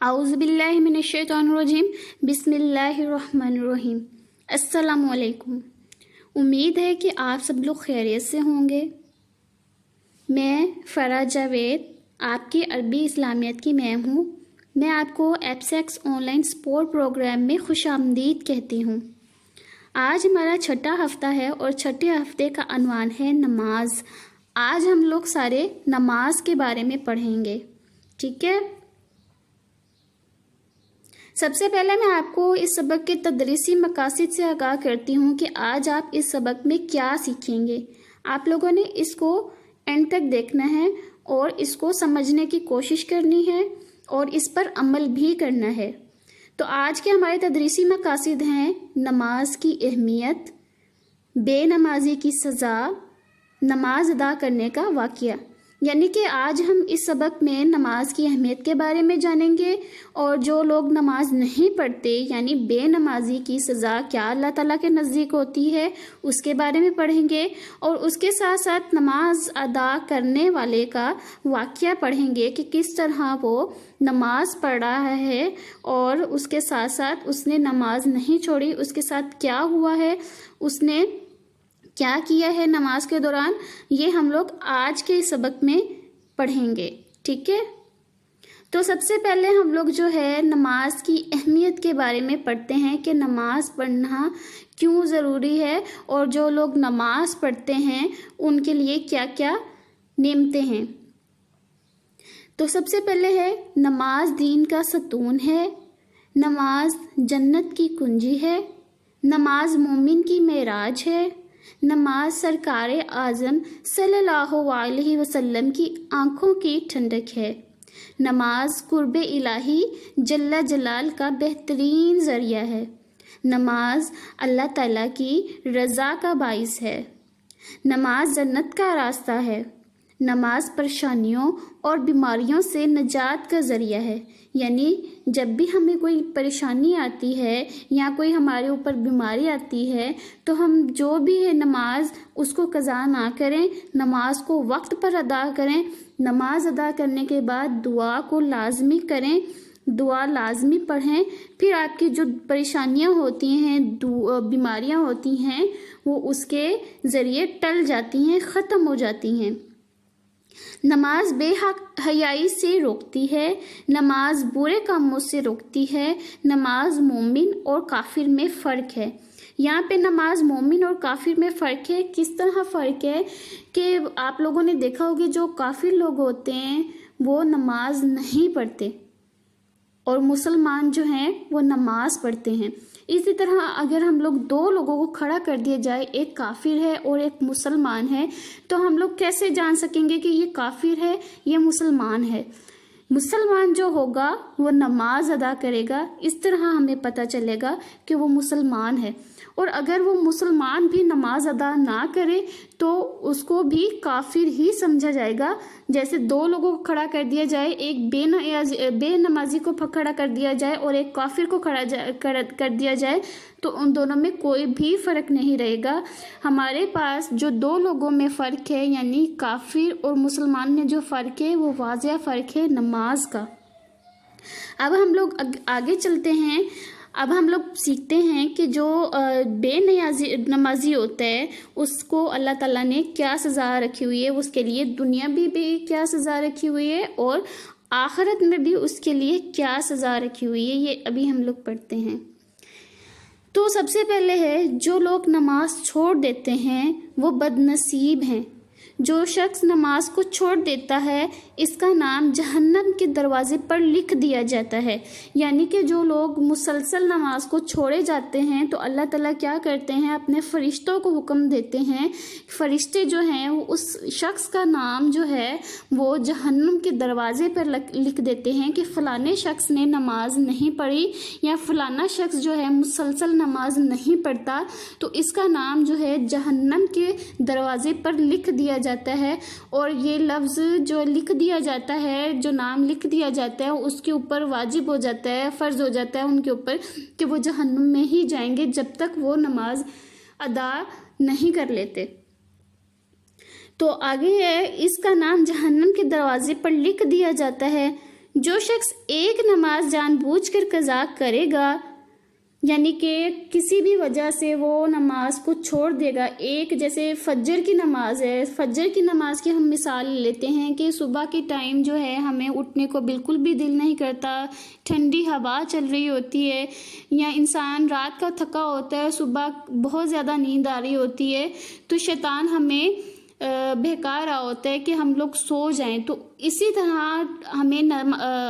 اعوذ باللہ من الشیطان الرجیم بسم اللہ الرحمن الرحیم۔ السلام علیکم۔ امید ہے کہ آپ سب لوگ خیریت سے ہوں گے۔ میں فرح جاوید آپ کی عربی اسلامیت کی میم ہوں۔ میں آپ کو ایپسیکس آن لائن سپورٹ پروگرام میں خوش آمدید کہتی ہوں۔ آج ہمارا چھٹا ہفتہ ہے اور چھٹے ہفتے کا عنوان ہے نماز۔ آج ہم لوگ سارے نماز کے بارے میں پڑھیں گے، ٹھیک ہے؟ سب سے پہلے میں آپ کو اس سبق کے تدریسی مقاصد سے آگاہ کرتی ہوں کہ آج آپ اس سبق میں کیا سیکھیں گے۔ آپ لوگوں نے اس کو اینڈ تک دیکھنا ہے اور اس کو سمجھنے کی کوشش کرنی ہے اور اس پر عمل بھی کرنا ہے۔ تو آج کے ہمارے تدریسی مقاصد ہیں نماز کی اہمیت، بے نمازی کی سزا، نماز ادا کرنے کا واقعہ۔ یعنی کہ آج ہم اس سبق میں نماز کی اہمیت کے بارے میں جانیں گے اور جو لوگ نماز نہیں پڑھتے یعنی بے نمازی کی سزا کیا اللہ تعالیٰ کے نزدیک ہوتی ہے اس کے بارے میں پڑھیں گے، اور اس کے ساتھ ساتھ نماز ادا کرنے والے کا واقعہ پڑھیں گے کہ کس طرح وہ نماز پڑھ رہا ہے اور اس کے ساتھ ساتھ اس نے نماز نہیں چھوڑی، اس کے ساتھ کیا ہوا ہے، اس نے کیا کیا ہے نماز کے دوران۔ یہ ہم لوگ آج کے سبق میں پڑھیں گے، ٹھیک ہے؟ تو سب سے پہلے ہم لوگ جو ہے نماز کی اہمیت کے بارے میں پڑھتے ہیں کہ نماز پڑھنا کیوں ضروری ہے اور جو لوگ نماز پڑھتے ہیں ان کے لیے کیا کیا نعمتیں ہیں۔ تو سب سے پہلے ہے نماز دین کا ستون ہے، نماز جنت کی کنجی ہے، نماز مومن کی معراج ہے، نماز سرکار اعظم صلی اللہ علیہ وسلم کی آنکھوں کی ٹھنڈک ہے، نماز قرب الہی جل جلال کا بہترین ذریعہ ہے، نماز اللہ تعالیٰ کی رضا کا باعث ہے، نماز جنت کا راستہ ہے، نماز پریشانیوں اور بیماریوں سے نجات کا ذریعہ ہے۔ یعنی جب بھی ہمیں کوئی پریشانی آتی ہے یا کوئی ہمارے اوپر بیماری آتی ہے تو ہم جو بھی ہے نماز اس کو قضا نہ کریں، نماز کو وقت پر ادا کریں، نماز ادا کرنے کے بعد دعا کو لازمی کریں، دعا لازمی پڑھیں، پھر آپ کی جو پریشانیاں ہوتی ہیں، بیماریاں ہوتی ہیں، وہ اس کے ذریعے ٹل جاتی ہیں، ختم ہو جاتی ہیں۔ نماز بے حیائی سے روکتی ہے، نماز برے کاموں سے روکتی ہے، نماز مومن اور کافر میں فرق ہے۔ یہاں پہ نماز مومن اور کافر میں فرق ہے۔ کس طرح فرق ہے کہ آپ لوگوں نے دیکھا ہوگا جو کافر لوگ ہوتے ہیں وہ نماز نہیں پڑھتے اور مسلمان جو ہیں وہ نماز پڑھتے ہیں۔ اسی طرح اگر ہم لوگ دو لوگوں کو کھڑا کر دیا جائے، ایک کافر ہے اور ایک مسلمان ہے، تو ہم لوگ کیسے جان سکیں گے کہ یہ کافر ہے یہ مسلمان ہے؟ مسلمان جو ہوگا وہ نماز ادا کرے گا، اس طرح ہمیں پتہ چلے گا کہ وہ مسلمان ہے۔ اور اگر وہ مسلمان بھی نماز ادا نہ کرے تو اس کو بھی کافر ہی سمجھا جائے گا۔ جیسے دو لوگوں کو کھڑا کر دیا جائے، ایک بے نمازی کو کھڑا کر دیا جائے اور ایک کافر کو کھڑا کر دیا جائے تو ان دونوں میں کوئی بھی فرق نہیں رہے گا۔ ہمارے پاس جو دو لوگوں میں فرق ہے یعنی کافر اور مسلمان میں جو فرق ہے وہ واضح فرق ہے نماز کا۔ اب ہم لوگ آگے چلتے ہیں۔ اب ہم لوگ سیکھتے ہیں کہ جو بے نمازی ہوتا ہے اس کو اللہ تعالیٰ نے کیا سزا رکھی ہوئی ہے، اس کے لیے دنیا بھی کیا سزا رکھی ہوئی ہے اور آخرت میں بھی اس کے لیے کیا سزا رکھی ہوئی ہے، یہ ابھی ہم لوگ پڑھتے ہیں۔ تو سب سے پہلے ہے جو لوگ نماز چھوڑ دیتے ہیں وہ بد نصیب ہیں۔ جو شخص نماز کو چھوڑ دیتا ہے اس کا نام جہنم کے دروازے پر لکھ دیا جاتا ہے۔ یعنی کہ جو لوگ مسلسل نماز کو چھوڑے جاتے ہیں تو اللہ تعالیٰ کیا کرتے ہیں، اپنے فرشتوں کو حکم دیتے ہیں، فرشتے جو ہیں وہ اس شخص کا نام جو ہے وہ جہنم کے دروازے پر لکھ دیتے ہیں کہ فلانے شخص نے نماز نہیں پڑھی یا فلانا شخص جو ہے مسلسل نماز نہیں پڑھتا، تو اس کا نام جو ہے جہنم کے دروازے پر لکھ دیا جاتا ہے۔ اور یہ لفظ جو لکھ دیا جاتا ہے، جو نام لکھ دیا جاتا ہے، اس کے اوپر واجب ہو جاتا ہے، فرض ہو جاتا ہے ان کے اوپر کہ وہ جہنم میں ہی جائیں گے جب تک وہ نماز ادا نہیں کر لیتے۔ تو آگے ہے اس کا نام جہنم کے دروازے پر لکھ دیا جاتا ہے۔ جو شخص ایک نماز جان بوجھ کر قضا کرے گا، یعنی کہ کسی بھی وجہ سے وہ نماز کو چھوڑ دے گا، ایک جیسے فجر کی نماز ہے، فجر کی نماز کی ہم مثال لیتے ہیں کہ صبح کے ٹائم جو ہے ہمیں اٹھنے کو بالکل بھی دل نہیں کرتا، ٹھنڈی ہوا چل رہی ہوتی ہے، یا انسان رات کا تھکا ہوتا ہے، صبح بہت زیادہ نیند آ رہی ہوتی ہے، تو شیطان ہمیں بہکا رہا ہوتا ہے کہ ہم لوگ سو جائیں۔ تو اسی طرح ہمیں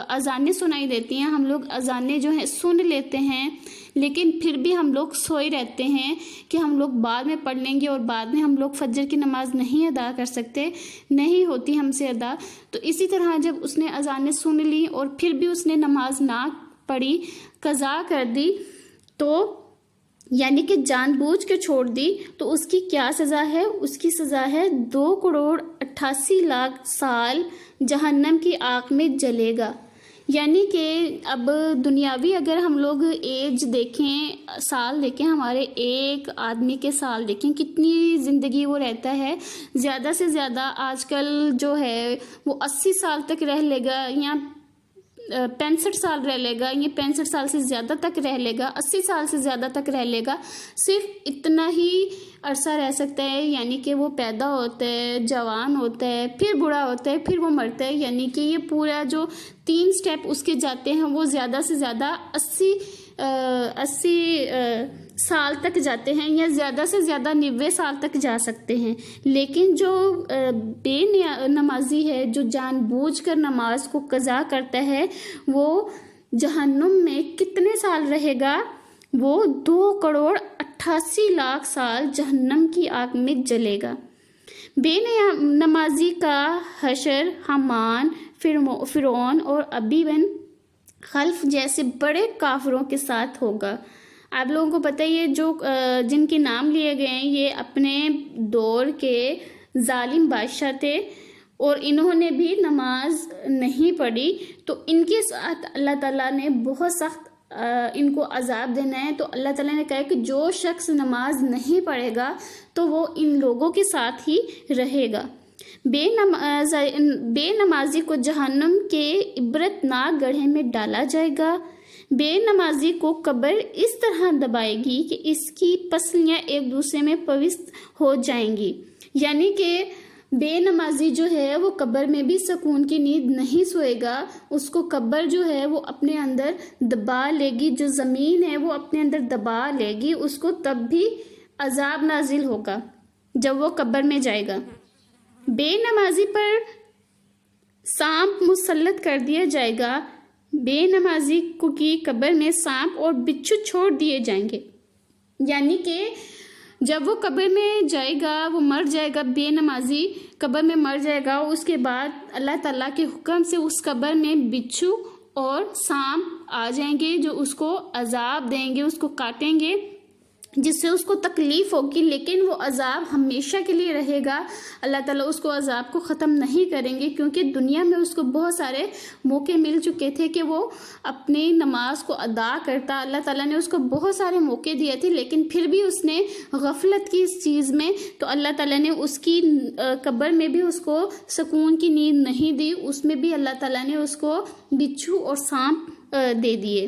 اذانیں سنائی دیتی ہیں، ہم لوگ اذانیں جو ہیں سن لیتے ہیں، لیکن پھر بھی ہم لوگ سوئے رہتے ہیں کہ ہم لوگ بعد میں پڑھ لیں گے، اور بعد میں ہم لوگ فجر کی نماز نہیں ادا کر سکتے، نہیں ہوتی ہم سے ادا۔ تو اسی طرح جب اس نے اذانیں سن لی اور پھر بھی اس نے نماز نہ پڑھی، قضا کر دی، تو یعنی کہ جان بوجھ کے چھوڑ دی، تو اس کی کیا سزا ہے؟ اس کی سزا ہے 2,88,00,000 سال جہنم کی آگ میں جلے گا۔ یعنی کہ اب دنیاوی اگر ہم لوگ ایج دیکھیں، سال دیکھیں، ہمارے ایک آدمی کے سال دیکھیں کتنی زندگی وہ رہتا ہے، زیادہ سے زیادہ آج کل جو ہے وہ 80 سال تک رہ لے گا، یا 65 سال رہ لے گا، یہ 65 سال سے زیادہ تک رہ لے گا، 80 سال سے زیادہ تک رہ لے گا، صرف اتنا ہی عرصہ رہ سکتا ہے۔ یعنی کہ وہ پیدا ہوتا ہے، جوان ہوتا ہے، پھر بوڑھا ہوتا ہے، پھر وہ مرتا ہے، یعنی کہ یہ پورا جو 3 سٹیپ اس کے جاتے ہیں وہ زیادہ سے زیادہ 80 سال تک جاتے ہیں، یا زیادہ سے زیادہ 90 سال تک جا سکتے ہیں۔ لیکن جو بے نمازی ہے، جو جان بوجھ کر نماز کو قضا کرتا ہے، وہ جہنم میں کتنے سال رہے گا؟ وہ 2,88,00,000 سال جہنم کی آگ میں جلے گا۔ بے نمازی کا حشر حامان، فرعون اور ابی بن خلف جیسے بڑے کافروں کے ساتھ ہوگا۔ آپ لوگوں کو پتہ ہے یہ جو جن کے نام لیے گئے ہیں یہ اپنے دور کے ظالم بادشاہ تھے، اور انہوں نے بھی نماز نہیں پڑھی، تو ان کے ساتھ اللہ تعالیٰ نے بہت سخت ان کو عذاب دینا ہے۔ تو اللہ تعالیٰ نے کہا کہ جو شخص نماز نہیں پڑھے گا تو وہ ان لوگوں کے ساتھ ہی رہے گا۔ بے نمازی کو جہنم کے عبرتناک گڑھے میں ڈالا جائے گا۔ بے نمازی کو قبر اس طرح دبائے گی کہ اس کی پسلیاں ایک دوسرے میں پیوست ہو جائیں گی۔ یعنی کہ بے نمازی جو ہے وہ قبر میں بھی سکون کی نیند نہیں سوئے گا، اس کو قبر جو ہے وہ اپنے اندر دبا لے گی، جو زمین ہے وہ اپنے اندر دبا لے گی، اس کو تب بھی عذاب نازل ہوگا جب وہ قبر میں جائے گا۔ بے نمازی پر سانپ مسلط کر دیا جائے گا۔ بے نمازی کو کی قبر میں سانپ اور بچھو چھوڑ دیے جائیں گے۔ یعنی کہ جب وہ قبر میں جائے گا، وہ مر جائے گا، بے نمازی قبر میں مر جائے گا، اس کے بعد اللہ تعالیٰ کے حکم سے اس قبر میں بچھو اور سانپ آ جائیں گے، جو اس کو عذاب دیں گے، اس کو کاٹیں گے، جس سے اس کو تکلیف ہوگی، لیکن وہ عذاب ہمیشہ کے لیے رہے گا۔ اللہ تعالیٰ اس کو عذاب کو ختم نہیں کریں گے، کیونکہ دنیا میں اس کو بہت سارے موقع مل چکے تھے کہ وہ اپنی نماز کو ادا کرتا، اللہ تعالیٰ نے اس کو بہت سارے موقع دیے تھے، لیکن پھر بھی اس نے غفلت کی اس چیز میں، تو اللہ تعالیٰ نے اس کی قبر میں بھی اس کو سکون کی نیند نہیں دی، اس میں بھی اللہ تعالیٰ نے اس کو بچھو اور سانپ دے دیے۔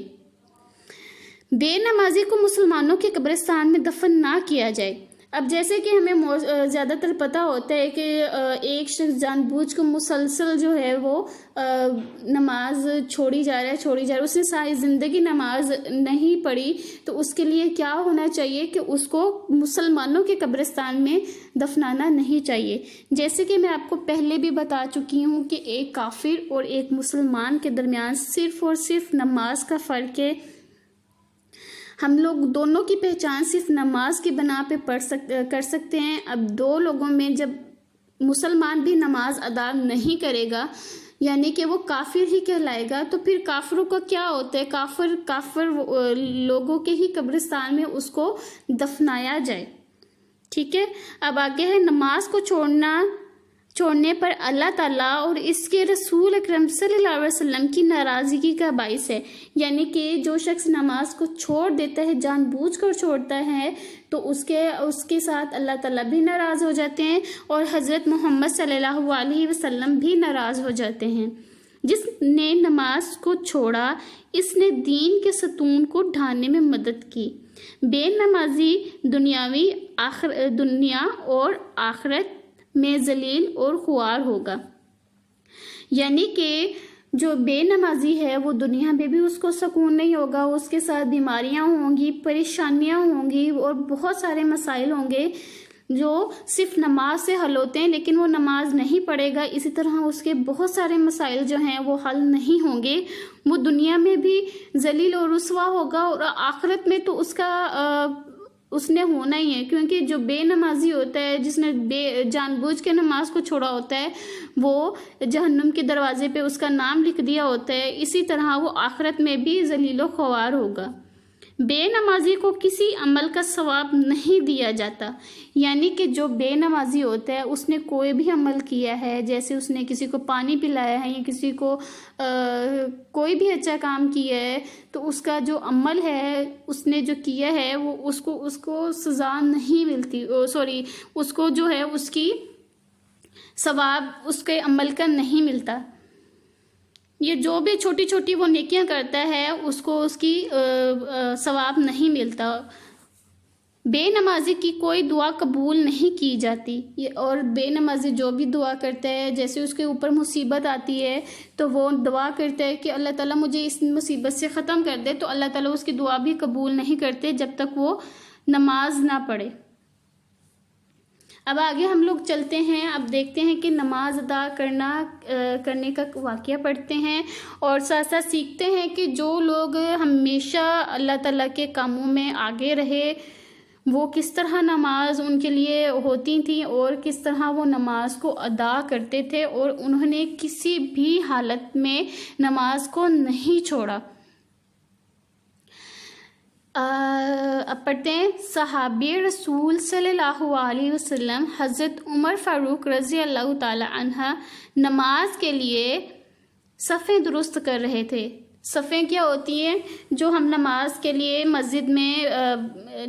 بے نمازی کو مسلمانوں کے قبرستان میں دفن نہ کیا جائے۔ اب جیسے کہ ہمیں زیادہ تر پتہ ہوتا ہے کہ ایک شخص جان بوجھ کو مسلسل جو ہے وہ نماز چھوڑی جا رہا ہے، اس نے ساری زندگی نماز نہیں پڑھی، تو اس کے لیے کیا ہونا چاہیے کہ اس کو مسلمانوں کے قبرستان میں دفنانا نہیں چاہیے۔ جیسے کہ میں آپ کو پہلے بھی بتا چکی ہوں کہ ایک کافر اور ایک مسلمان کے درمیان صرف اور صرف نماز کا فرق ہے۔ ہم لوگ دونوں کی پہچان صرف نماز کی بنا پہ کر سکتے ہیں۔ اب دو لوگوں میں جب مسلمان بھی نماز ادا نہیں کرے گا، یعنی کہ وہ کافر ہی کہلائے گا، تو پھر کافروں کا کیا ہوتا ہے؟ کافر لوگوں کے ہی قبرستان میں اس کو دفنایا جائے۔ ٹھیک ہے، اب آگے ہے نماز کو چھوڑنے پر اللہ تعالیٰ اور اس کے رسول اکرم صلی اللہ علیہ وسلم کی ناراضگی کا باعث ہے۔ یعنی کہ جو شخص نماز کو چھوڑ دیتا ہے، جان بوجھ کر چھوڑتا ہے، تو اس کے ساتھ اللہ تعالیٰ بھی ناراض ہو جاتے ہیں، اور حضرت محمد صلی اللہ علیہ وسلم بھی ناراض ہو جاتے ہیں۔ جس نے نماز کو چھوڑا اس نے دین کے ستون کو ڈھاننے میں مدد کی۔ بے نمازی دنیا اور آخرت میں ذلیل اور خوار ہوگا۔ یعنی کہ جو بے نمازی ہے وہ دنیا میں بھی اس کو سکون نہیں ہوگا، اس کے ساتھ بیماریاں ہوں گی، پریشانیاں ہوں گی اور بہت سارے مسائل ہوں گے جو صرف نماز سے حل ہوتے ہیں، لیکن وہ نماز نہیں پڑھے گا، اسی طرح اس کے بہت سارے مسائل جو ہیں وہ حل نہیں ہوں گے۔ وہ دنیا میں بھی ذلیل اور رسوا ہوگا اور آخرت میں تو اس نے ہونا ہی ہے، کیونکہ جو بے نمازی ہوتا ہے، جس نے جان بوجھ کے نماز کو چھوڑا ہوتا ہے، وہ جہنم کے دروازے پہ اس کا نام لکھ دیا ہوتا ہے، اسی طرح وہ آخرت میں بھی ذلیل و خوار ہوگا۔ بے نمازی کو کسی عمل کا ثواب نہیں دیا جاتا، یعنی کہ جو بے نمازی ہوتا ہے اس نے کوئی بھی عمل کیا ہے، جیسے اس نے کسی کو پانی پلایا ہے یا کسی کو کوئی بھی اچھا کام کیا ہے، تو اس کا جو عمل ہے اس نے جو کیا ہے وہ اس کو سزا نہیں ملتی، اس کو جو ہے اس کی ثواب اس کے عمل کا نہیں ملتا۔ یہ جو بھی چھوٹی چھوٹی وہ نیکیاں کرتا ہے اس کو اس کی ثواب نہیں ملتا۔ بے نمازی کی کوئی دعا قبول نہیں کی جاتی، اور بے نمازی جو بھی دعا کرتا ہے، جیسے اس کے اوپر مصیبت آتی ہے تو وہ دعا کرتا ہے کہ اللہ تعالیٰ مجھے اس مصیبت سے ختم کر دے، تو اللہ تعالیٰ اس کی دعا بھی قبول نہیں کرتے جب تک وہ نماز نہ پڑھے۔ اب آگے ہم لوگ چلتے ہیں، اب دیکھتے ہیں کہ نماز ادا کرنے کا واقعہ پڑھتے ہیں، اور ساتھ ساتھ سیکھتے ہیں کہ جو لوگ ہمیشہ اللہ تعالیٰ کے کاموں میں آگے رہے وہ کس طرح نماز ان کے لیے ہوتی تھیں اور کس طرح وہ نماز کو ادا کرتے تھے، اور انہوں نے کسی بھی حالت میں نماز کو نہیں چھوڑا۔ اب پڑھتے ہیں، صحابی رسول صلی اللہ علیہ وسلم حضرت عمر فاروق رضی اللہ تعالی عنہ نماز کے لیے صفیں درست کر رہے تھے۔ صفیں کیا ہوتی ہیں؟ جو ہم نماز کے لیے مسجد میں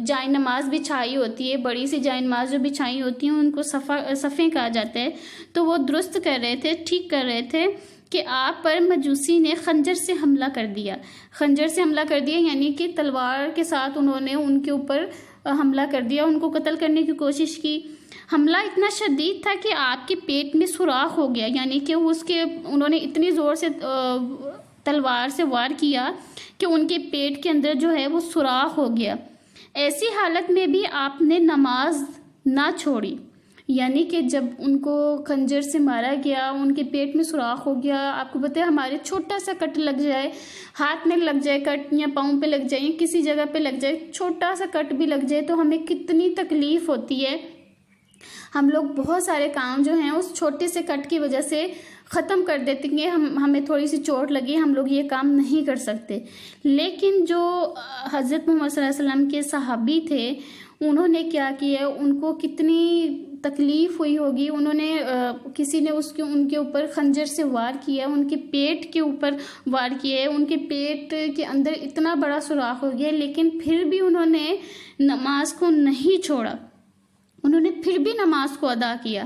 جائے نماز بچھائی ہوتی ہے، بڑی سی جائے نماز جو بچھائی ہوتی ہیں ان کو صفیں کہا جاتا ہے، تو وہ درست کر رہے تھے، ٹھیک کر رہے تھے کہ آپ پر مجوسی نے خنجر سے حملہ کر دیا۔ خنجر سے حملہ کر دیا یعنی کہ تلوار کے ساتھ انہوں نے ان کے اوپر حملہ کر دیا، ان کو قتل کرنے کی کوشش کی۔ حملہ اتنا شدید تھا کہ آپ کے پیٹ میں سوراخ ہو گیا، یعنی کہ انہوں نے اتنی زور سے تلوار سے وار کیا کہ ان کے پیٹ کے اندر جو ہے وہ سوراخ ہو گیا۔ ایسی حالت میں بھی آپ نے نماز نہ چھوڑی، یعنی کہ جب ان کو خنجر سے مارا گیا، ان کے پیٹ میں سوراخ ہو گیا۔ آپ کو پتہ ہے ہمارے چھوٹا سا کٹ لگ جائے، ہاتھ میں لگ جائے کٹ یا پاؤں پہ لگ جائے، کسی جگہ پہ لگ جائے، چھوٹا سا کٹ بھی لگ جائے تو ہمیں کتنی تکلیف ہوتی ہے۔ ہم لوگ بہت سارے کام جو ہیں اس چھوٹے سے کٹ کی وجہ سے ختم کر دیتے ہیں، ہمیں تھوڑی سی چوٹ لگی ہم لوگ یہ کام نہیں کر سکتے، لیکن جو حضرت محمد صلی اللہ علیہ وسلم کے صحابی تھے انہوں نے کیا کیا، ان کو کتنی تکلیف ہوئی ہوگی، انہوں نے کسی نے ان کے اوپر خنجر سے وار کیا، ان کے پیٹ کے اوپر وار کیا، ان کے پیٹ کے اندر اتنا بڑا سوراخ ہو گیا، لیکن پھر بھی انہوں نے نماز کو نہیں چھوڑا، انہوں نے پھر بھی نماز کو ادا کیا۔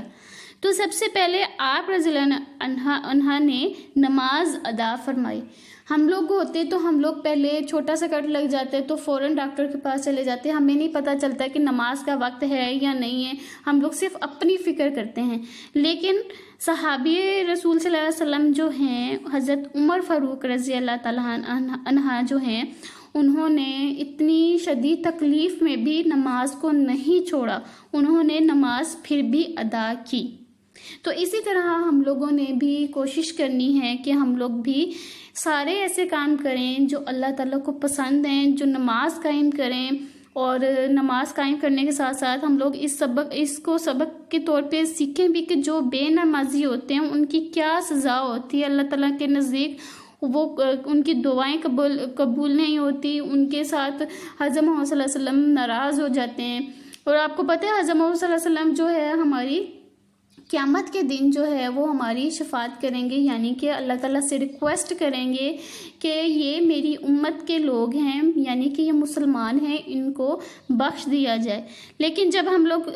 تو سب سے پہلے آپ رضی اللہ عنہ نے نماز ادا فرمائی۔ ہم لوگ ہوتے تو ہم لوگ پہلے چھوٹا سا کٹ لگ جاتے تو فوراً ڈاکٹر کے پاس چلے جاتے، ہمیں نہیں پتہ چلتا کہ نماز کا وقت ہے یا نہیں ہے، ہم لوگ صرف اپنی فکر کرتے ہیں۔ لیکن صحابی رسول صلی اللہ علیہ وسلم جو ہیں، حضرت عمر فاروق رضی اللہ تعالیٰ عنہ جو ہیں، انہوں نے اتنی شدید تکلیف میں بھی نماز کو نہیں چھوڑا، انہوں نے نماز پھر بھی ادا کی۔ تو اسی طرح ہم لوگوں نے بھی کوشش کرنی ہے کہ ہم لوگ بھی سارے ایسے کام کریں جو اللہ تعالیٰ کو پسند ہیں، جو نماز قائم کریں، اور نماز قائم کرنے کے ساتھ ساتھ ہم لوگ اس کو سبق کے طور پہ سیکھیں بھی کہ جو بے نمازی ہوتے ہیں ان کی کیا سزا ہوتی ہے اللہ تعالیٰ کے نزدیک، وہ ان کی دعائیں قبول نہیں ہوتی، ان کے ساتھ حضرت محمد صلی اللہ علیہ وسلم ناراض ہو جاتے ہیں۔ اور آپ کو پتہ ہے حضرت محمد صلی اللہ علیہ وسلم جو ہے ہماری قیامت کے دن جو ہے وہ ہماری شفاعت کریں گے، یعنی کہ اللہ تعالیٰ سے ریکویسٹ کریں گے کہ یہ میری امت کے لوگ ہیں، یعنی کہ یہ مسلمان ہیں، ان کو بخش دیا جائے۔ لیکن جب ہم لوگ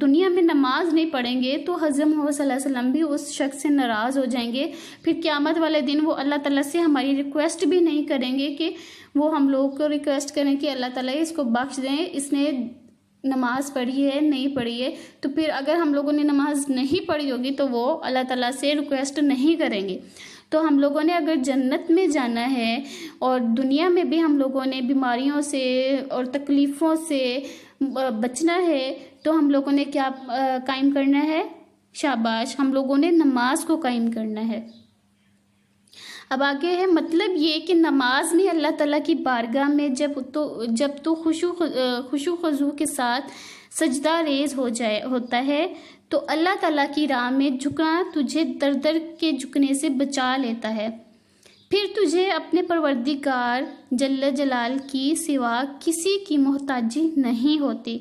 دنیا میں نماز نہیں پڑھیں گے تو حضرت محمد صلی اللہ علیہ وسلم بھی اس شخص سے ناراض ہو جائیں گے، پھر قیامت والے دن وہ اللہ تعالیٰ سے ہماری ریکویسٹ بھی نہیں کریں گے کہ وہ ہم لوگ کو ریکویسٹ کریں کہ اللہ تعالیٰ اس کو بخش دیں، اس نے نماز پڑھی ہے نہیں پڑھی ہے۔ تو پھر اگر ہم لوگوں نے نماز نہیں پڑھی ہوگی تو وہ اللہ تعالیٰ سے ریکویسٹ نہیں کریں گے۔ تو ہم لوگوں نے اگر جنت میں جانا ہے اور دنیا میں بھی ہم لوگوں نے بیماریوں سے اور تکلیفوں سے بچنا ہے تو ہم لوگوں نے کیا قائم کرنا ہے؟ شاباش، ہم لوگوں نے نماز کو قائم کرنا ہے۔ اب آگے ہے مطلب یہ کہ نماز میں اللہ تعالیٰ کی بارگاہ میں جب تو خشوع خضوع کے ساتھ سجدہ ریز ہوتا ہے تو اللہ تعالیٰ کی راہ میں جھکنا تجھے در در کے جھکنے سے بچا لیتا ہے، پھر تجھے اپنے پروردگار جل جلال کی سوا کسی کی محتاجی نہیں ہوتی۔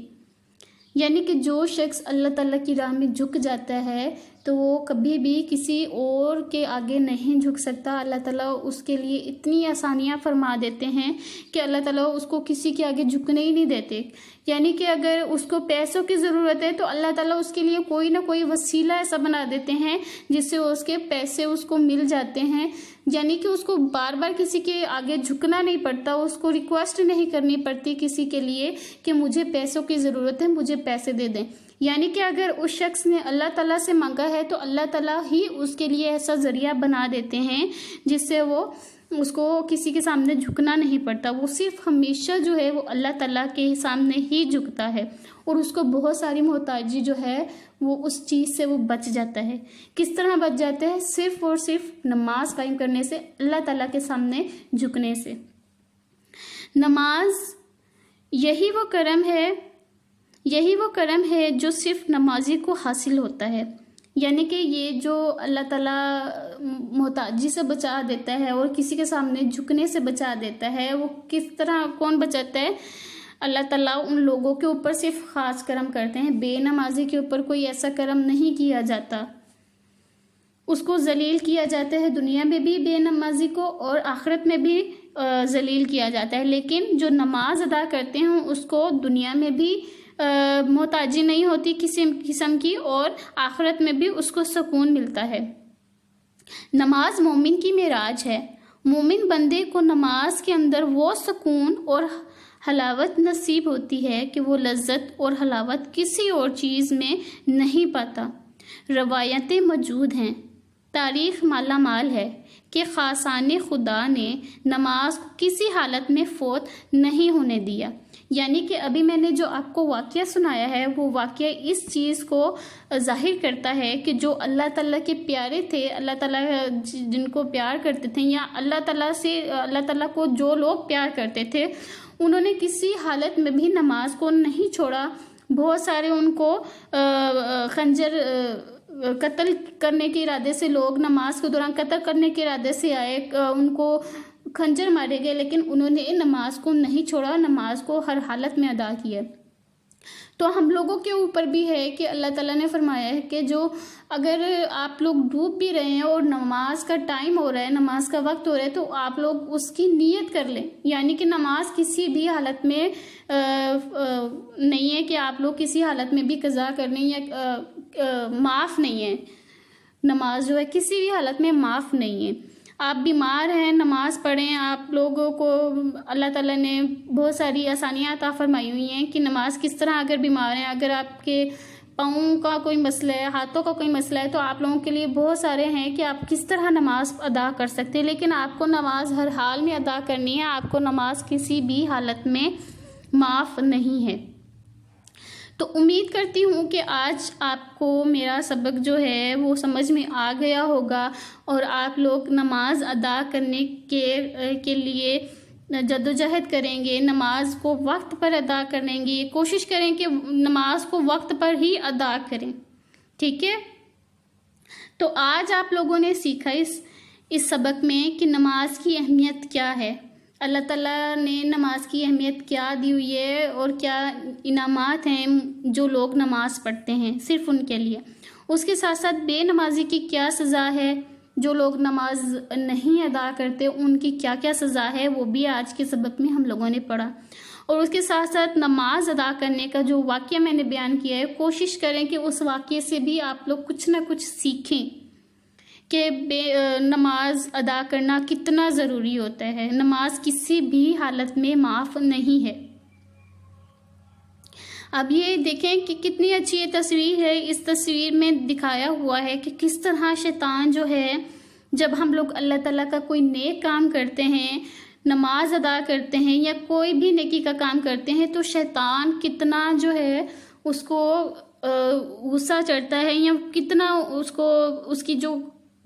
یعنی کہ جو شخص اللہ تعالیٰ کی راہ میں جھک جاتا ہے تو وہ کبھی بھی کسی اور کے آگے نہیں جھک سکتا۔ اللہ تعالیٰ اس کے لیے اتنی آسانیاں فرما دیتے ہیں کہ اللہ تعالیٰ اس کو کسی کے آگے جھکنے ہی نہیں دیتے۔ یعنی کہ اگر اس کو پیسوں کی ضرورت ہے تو اللہ تعالیٰ اس کے لیے کوئی نہ کوئی وسیلہ ایسا بنا دیتے ہیں جس سے اس کے پیسے اس کو مل جاتے ہیں۔ یعنی کہ اس کو بار بار کسی کے آگے جھکنا نہیں پڑتا، اس کو ریکویسٹ نہیں کرنی پڑتی کسی کے لیے کہ مجھے پیسوں کی ضرورت ہے، مجھے پیسے دے دیں۔ یعنی کہ اگر اس شخص نے اللہ تعالیٰ سے مانگا ہے تو اللہ تعالیٰ ہی اس کے لیے ایسا ذریعہ بنا دیتے ہیں جس سے وہ اس کو کسی کے سامنے جھکنا نہیں پڑتا، وہ صرف ہمیشہ جو ہے وہ اللہ تعالیٰ کے سامنے ہی جھکتا ہے اور اس کو بہت ساری محتاجی جو ہے وہ اس چیز سے وہ بچ جاتا ہے۔ کس طرح بچ جاتا ہے؟ صرف اور صرف نماز قائم کرنے سے، اللہ تعالیٰ کے سامنے جھکنے سے۔ نماز یہی وہ کرم ہے جو صرف نمازی کو حاصل ہوتا ہے۔ یعنی کہ یہ جو اللہ تعالیٰ محتاجی سے بچا دیتا ہے اور کسی کے سامنے جھکنے سے بچا دیتا ہے، وہ کس طرح کون بچاتا ہے؟ اللہ تعالیٰ ان لوگوں کے اوپر صرف خاص کرم کرتے ہیں، بے نمازی کے اوپر کوئی ایسا کرم نہیں کیا جاتا۔ اس کو ذلیل کیا جاتا ہے دنیا میں بھی بے نمازی کو، اور آخرت میں بھی ذلیل کیا جاتا ہے۔ لیکن جو نماز ادا کرتے ہیں اس کو دنیا میں بھی محتاجی نہیں ہوتی کسی قسم کی، اور آخرت میں بھی اس کو سکون ملتا ہے۔ نماز مومن کی معراج ہے۔ مومن بندے کو نماز کے اندر وہ سکون اور حلاوت نصیب ہوتی ہے کہ وہ لذت اور حلاوت کسی اور چیز میں نہیں پاتا۔ روایتیں موجود ہیں، تاریخ مالا مال ہے کہ خاصان خدا نے نماز کو کسی حالت میں فوت نہیں ہونے دیا۔ یعنی کہ ابھی میں نے جو آپ کو واقعہ سنایا ہے وہ واقعہ اس چیز کو ظاہر کرتا ہے کہ جو اللہ تعالیٰ کے پیارے تھے، اللہ تعالیٰ جن کو پیار کرتے تھے، یا اللہ تعالیٰ کو جو لوگ پیار کرتے تھے، انہوں نے کسی حالت میں بھی نماز کو نہیں چھوڑا۔ بہت سارے ان کو خنجر قتل کرنے کے ارادے سے، لوگ نماز کے دوران قتل کرنے کے ارادے سے آئے، ان کو خنجر مارے گئے، لیکن انہوں نے نماز کو نہیں چھوڑا، نماز کو ہر حالت میں ادا کیا۔ تو ہم لوگوں کے اوپر بھی ہے کہ اللہ تعالیٰ نے فرمایا ہے کہ جو اگر آپ لوگ ڈوب بھی رہے ہیں اور نماز کا ٹائم ہو رہا ہے، نماز کا وقت ہو رہا ہے، تو آپ لوگ اس کی نیت کر لیں۔ یعنی کہ نماز کسی بھی حالت میں نہیں ہے کہ آپ لوگ کسی حالت میں بھی قضا کر لیں، یا معاف نہیں ہے۔ نماز جو ہے کسی بھی حالت میں معاف نہیں ہے۔ آپ بیمار ہیں، نماز پڑھیں۔ آپ لوگوں کو اللہ تعالیٰ نے بہت ساری آسانیاں عطا فرمائی ہوئی ہیں کہ نماز کس طرح، اگر بیمار ہیں، اگر آپ کے پاؤں کا کوئی مسئلہ ہے، ہاتھوں کا کوئی مسئلہ ہے، تو آپ لوگوں کے لیے بہت سارے ہیں کہ آپ کس طرح نماز ادا کر سکتے ہیں۔ لیکن آپ کو نماز ہر حال میں ادا کرنی ہے، آپ کو نماز کسی بھی حالت میں معاف نہیں ہے۔ تو امید کرتی ہوں کہ آج آپ کو میرا سبق جو ہے وہ سمجھ میں آ گیا ہوگا، اور آپ لوگ نماز ادا کرنے کے لیے جدوجہد کریں گے، نماز کو وقت پر ادا کریں گے، کوشش کریں کہ نماز کو وقت پر ہی ادا کریں، ٹھیک ہے؟ تو آج آپ لوگوں نے سیکھا اس سبق میں کہ نماز کی اہمیت کیا ہے، اللہ تعالیٰ نے نماز کی اہمیت کیا دی ہوئی ہے، اور کیا انعامات ہیں جو لوگ نماز پڑھتے ہیں صرف ان کے لیے، اس کے ساتھ ساتھ بے نمازی کی کیا سزا ہے، جو لوگ نماز نہیں ادا کرتے ان کی کیا کیا سزا ہے، وہ بھی آج کے سبق میں ہم لوگوں نے پڑھا۔ اور اس کے ساتھ ساتھ نماز ادا کرنے کا جو واقعہ میں نے بیان کیا ہے، کوشش کریں کہ اس واقعے سے بھی آپ لوگ کچھ نہ کچھ سیکھیں کہ نماز ادا کرنا کتنا ضروری ہوتا ہے۔ نماز کسی بھی حالت میں معاف نہیں ہے۔ اب یہ دیکھیں کہ کتنی اچھی یہ تصویر ہے۔ اس تصویر میں دکھایا ہوا ہے کہ کس طرح شیطان جو ہے، جب ہم لوگ اللہ تعالیٰ کا کوئی نیک کام کرتے ہیں، نماز ادا کرتے ہیں یا کوئی بھی نیکی کا کام کرتے ہیں، تو شیطان کتنا جو ہے اس کو غصہ چڑھتا ہے، یا کتنا اس کی جو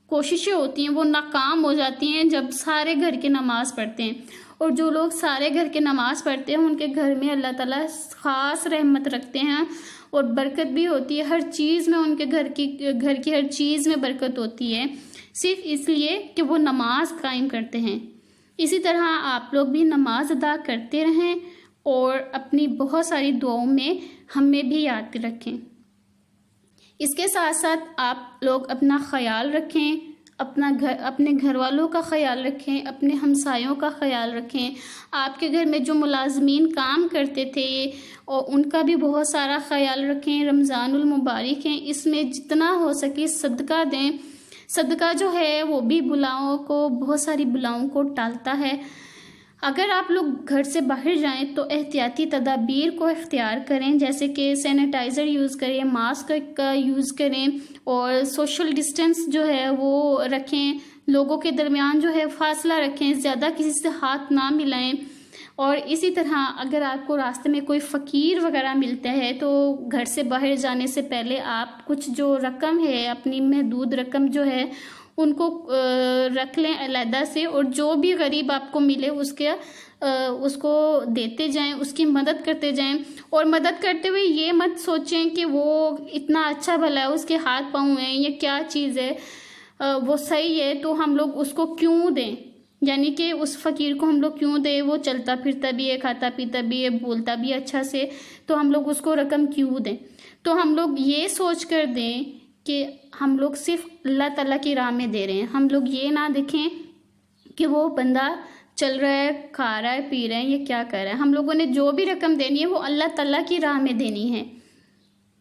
کوششیں ہوتی ہیں وہ ناکام ہو جاتی ہیں جب سارے گھر کے نماز پڑھتے ہیں۔ اور جو لوگ سارے گھر کے نماز پڑھتے ہیں ان کے گھر میں اللہ تعالیٰ خاص رحمت رکھتے ہیں اور برکت بھی ہوتی ہے، ہر چیز میں ان کے گھر کی ہر چیز میں برکت ہوتی ہے، صرف اس لیے کہ وہ نماز قائم کرتے ہیں۔ اسی طرح آپ لوگ بھی نماز ادا کرتے رہیں اور اپنی بہت ساری دعاؤں میں ہمیں بھی یاد رکھیں۔ اس کے ساتھ ساتھ آپ لوگ اپنا خیال رکھیں، اپنے گھر والوں کا خیال رکھیں، اپنے ہمسایوں کا خیال رکھیں۔ آپ کے گھر میں جو ملازمین کام کرتے تھے اور ان کا بھی بہت سارا خیال رکھیں۔ رمضان المبارک ہے، اس میں جتنا ہو سکے صدقہ دیں۔ صدقہ جو ہے وہ بھی بہت ساری بلاؤں کو ٹالتا ہے۔ اگر آپ لوگ گھر سے باہر جائیں تو احتیاطی تدابیر کو اختیار کریں، جیسے کہ سینیٹائزر یوز کریں، ماسک کا یوز کریں اور سوشل ڈسٹینس جو ہے وہ رکھیں، لوگوں کے درمیان جو ہے فاصلہ رکھیں، زیادہ کسی سے ہاتھ نہ ملائیں۔ اور اسی طرح اگر آپ کو راستے میں کوئی فقیر وغیرہ ملتا ہے تو گھر سے باہر جانے سے پہلے آپ کچھ جو رقم ہے، اپنی محدود رقم جو ہے ان کو رکھ لیں علیحدہ سے، اور جو بھی غریب آپ کو ملے اس کو دیتے جائیں، اس کی مدد کرتے جائیں۔ اور مدد کرتے ہوئے یہ مت سوچیں کہ وہ اتنا اچھا بھلا ہے، اس کے ہاتھ پاؤں ہیں، یہ کیا چیز ہے، وہ صحیح ہے تو ہم لوگ اس کو کیوں دیں، یعنی کہ اس فقیر کو ہم لوگ کیوں دیں، وہ چلتا پھرتا بھی ہے، کھاتا پیتا بھی ہے، بولتا بھی اچھا سے، تو ہم لوگ اس کو رقم کیوں دیں۔ تو ہم لوگ یہ سوچ کر دیں کہ ہم لوگ صرف اللہ تعالیٰ کی راہ میں دے رہے ہیں۔ ہم لوگ یہ نہ دیکھیں کہ وہ بندہ چل رہا ہے، کھا رہا ہے، پی رہا ہے، یہ کیا کر رہا ہے۔ ہم لوگوں نے جو بھی رقم دینی ہے وہ اللہ تعالیٰ کی راہ میں دینی ہے۔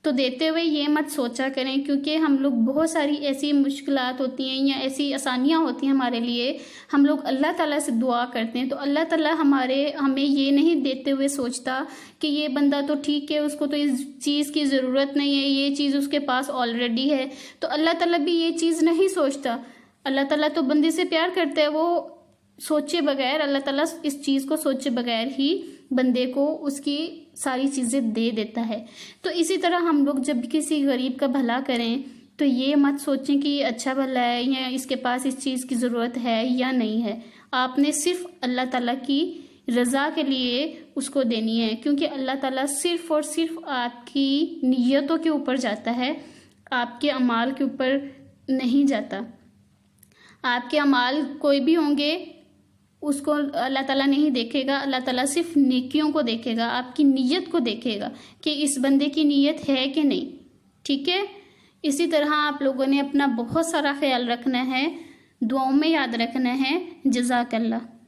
تو دیتے ہوئے یہ مت سوچا کریں، کیونکہ ہم لوگ بہت ساری ایسی مشکلات ہوتی ہیں یا ایسی آسانیاں ہوتی ہیں ہمارے لیے، ہم لوگ اللہ تعالیٰ سے دعا کرتے ہیں تو اللہ تعالیٰ ہمیں یہ نہیں دیتے ہوئے سوچتا کہ یہ بندہ تو ٹھیک ہے، اس کو تو اس چیز کی ضرورت نہیں ہے، یہ چیز اس کے پاس آلریڈی ہے۔ تو اللہ تعالیٰ بھی یہ چیز نہیں سوچتا۔ اللہ تعالیٰ تو بندے سے پیار کرتا ہے، وہ سوچے بغیر، اللہ تعالیٰ اس چیز کو سوچے بغیر ہی بندے کو اس کی ساری چیزیں دے دیتا ہے۔ تو اسی طرح ہم لوگ جب بھی کسی غریب کا بھلا کریں تو یہ مت سوچیں کہ یہ اچھا بھلا ہے یا اس کے پاس اس چیز کی ضرورت ہے یا نہیں ہے۔ آپ نے صرف اللہ تعالیٰ کی رضا کے لیے اس کو دینی ہے، کیونکہ اللہ تعالیٰ صرف اور صرف آپ کی نیتوں کے اوپر جاتا ہے، آپ کے اعمال کے اوپر نہیں جاتا۔ آپ کے اعمال کوئی بھی ہوں گے اس کو اللہ تعالیٰ نہیں دیکھے گا، اللہ تعالیٰ صرف نیکیوں کو دیکھے گا، آپ کی نیت کو دیکھے گا کہ اس بندے کی نیت ہے کہ نہیں، ٹھیک ہے۔ اسی طرح آپ لوگوں نے اپنا بہت سارا خیال رکھنا ہے، دعاؤں میں یاد رکھنا ہے۔ جزاک اللہ۔